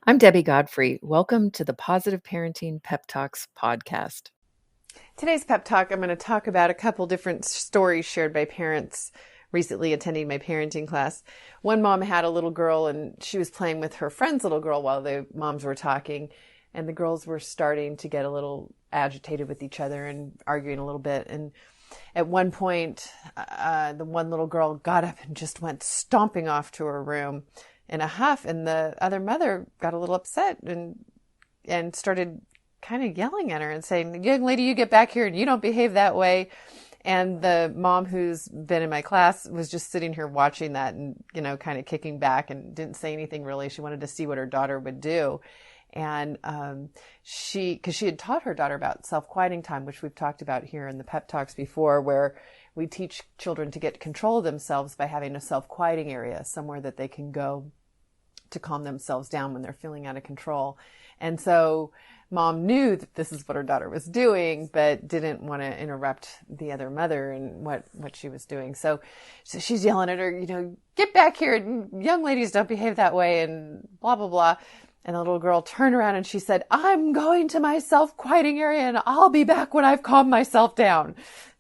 I'm Debbie Godfrey. Welcome to the Positive Parenting Pep Talks podcast. Today's pep talk, I'm going to talk about a couple different stories shared by parents recently attending my parenting class. One mom had a little girl and she was playing with her friend's little girl while the moms were talking, and the girls were starting to get a little agitated with each other and arguing a little bit. And at one point, the one little girl got up and just went stomping off to her room in a huff, and the other mother got a little upset and started kind of yelling at her and saying, "Young lady, you get back here and you don't behave that way." And the mom who's been in my class was just sitting here watching that and, kind of kicking back and didn't say anything really. She wanted to see what her daughter would do. And because she had taught her daughter about self-quieting time, which we've talked about here in the pep talks before, where we teach children to get control of themselves by having a self-quieting area, somewhere that they can go to calm themselves down when they're feeling out of control. And so mom knew that this is what her daughter was doing, but didn't want to interrupt the other mother and what she was doing. So she's yelling at her, "Get back here. Young ladies don't behave that way," and blah, blah, blah. And the little girl turned around and she said, "I'm going to my self-quieting area and I'll be back when I've calmed myself down."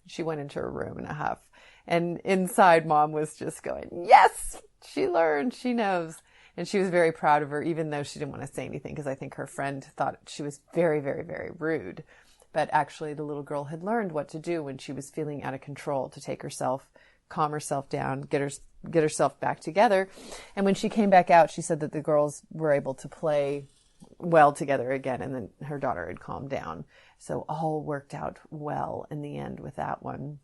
She went into her room in a huff. And inside, mom was just going, "Yes, she learned, she knows." And she was very proud of her, even though she didn't want to say anything, because I think her friend thought she was very, very, very rude. But actually, the little girl had learned what to do when she was feeling out of control, to take herself, calm herself down, get herself back together. And when she came back out, she said that the girls were able to play well together again, and then her daughter had calmed down. So all worked out well in the end with that one.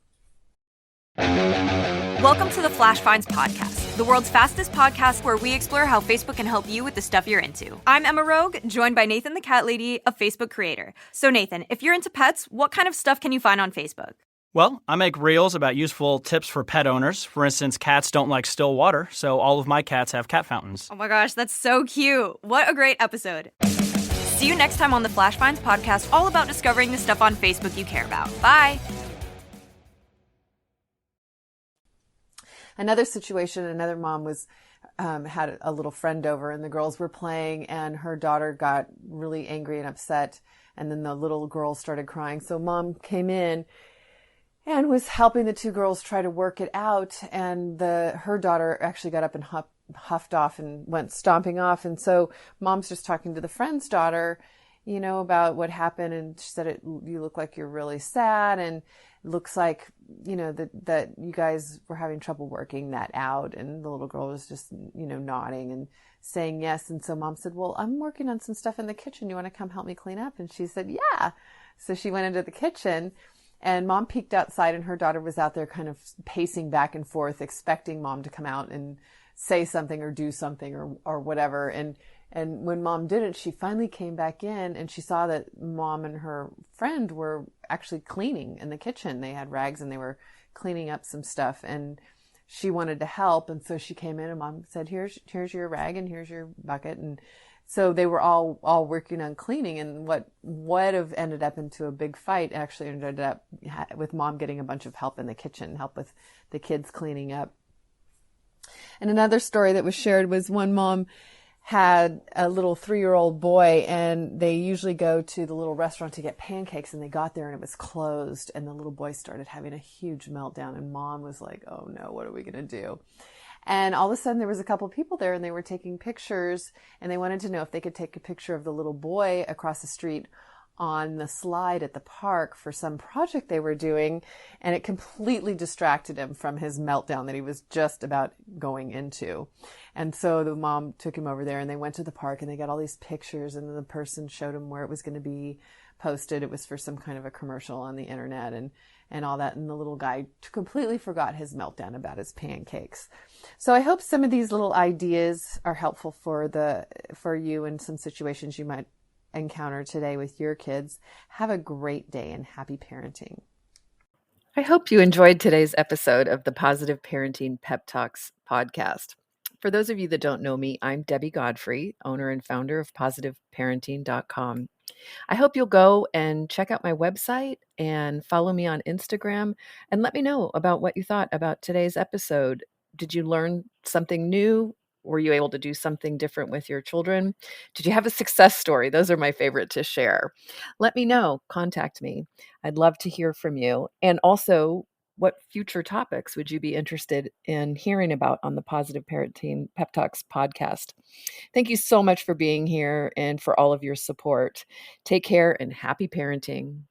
Welcome to the Flash Finds podcast, the world's fastest podcast where we explore how Facebook can help you with the stuff you're into. I'm Emma Rogue, joined by Nathan the Cat Lady, a Facebook creator. So Nathan, if you're into pets, what kind of stuff can you find on Facebook? Well, I make reels about useful tips for pet owners. For instance, cats don't like still water, so all of my cats have cat fountains. Oh my gosh, that's so cute. What a great episode. See you next time on the Flash Finds podcast, all about discovering the stuff on Facebook you care about. Bye. Another situation, another mom had a little friend over and the girls were playing and her daughter got really angry and upset, and then the little girl started crying. So mom came in and was helping the two girls try to work it out, and her daughter actually got up and huffed off and went stomping off. And so mom's just talking to the friend's daughter, about what happened, and she said, "You look like you're really sad, and looks like, that you guys were having trouble working that out." And the little girl was just, nodding and saying yes. And so mom said, "Well, I'm working on some stuff in the kitchen. You want to come help me clean up?" And she said, "Yeah." So she went into the kitchen, and mom peeked outside, and her daughter was out there kind of pacing back and forth, expecting mom to come out and say something or do something or whatever. And when mom didn't, she finally came back in and she saw that mom and her friend were actually cleaning in the kitchen. They had rags and they were cleaning up some stuff, and she wanted to help. And so she came in and mom said, here's your rag and here's your bucket. And so they were all working on cleaning, and what would have ended up into a big fight actually ended up with mom getting a bunch of help in the kitchen, help with the kids cleaning up. And another story that was shared was one mom had a little 3-year-old boy, and they usually go to the little restaurant to get pancakes, and they got there and it was closed, and the little boy started having a huge meltdown, and mom was like, "Oh no, what are we going to do?" And all of a sudden there was a couple of people there, and they were taking pictures, and they wanted to know if they could take a picture of the little boy across the street on the slide at the park for some project they were doing, and it completely distracted him from his meltdown that he was just about going into. And so the mom took him over there, and they went to the park, and they got all these pictures, and then the person showed him where it was going to be posted. It was for some kind of a commercial on the internet and all that, and the little guy completely forgot his meltdown about his pancakes. So I hope some of these little ideas are helpful for you in some situations you might encounter today with your kids. Have a great day and happy parenting. I hope you enjoyed today's episode of the Positive Parenting Pep Talks podcast. For those of you that don't know me, I'm Debbie Godfrey, owner and founder of positiveparenting.com. I hope you'll go and check out my website and follow me on Instagram and let me know about what you thought about today's episode. Did you learn something new? Were you able to do something different with your children? Did you have a success story? Those are my favorite to share. Let me know. Contact me. I'd love to hear from you. And also, what future topics would you be interested in hearing about on the Positive Parenting Pep Talks podcast? Thank you so much for being here and for all of your support. Take care and happy parenting.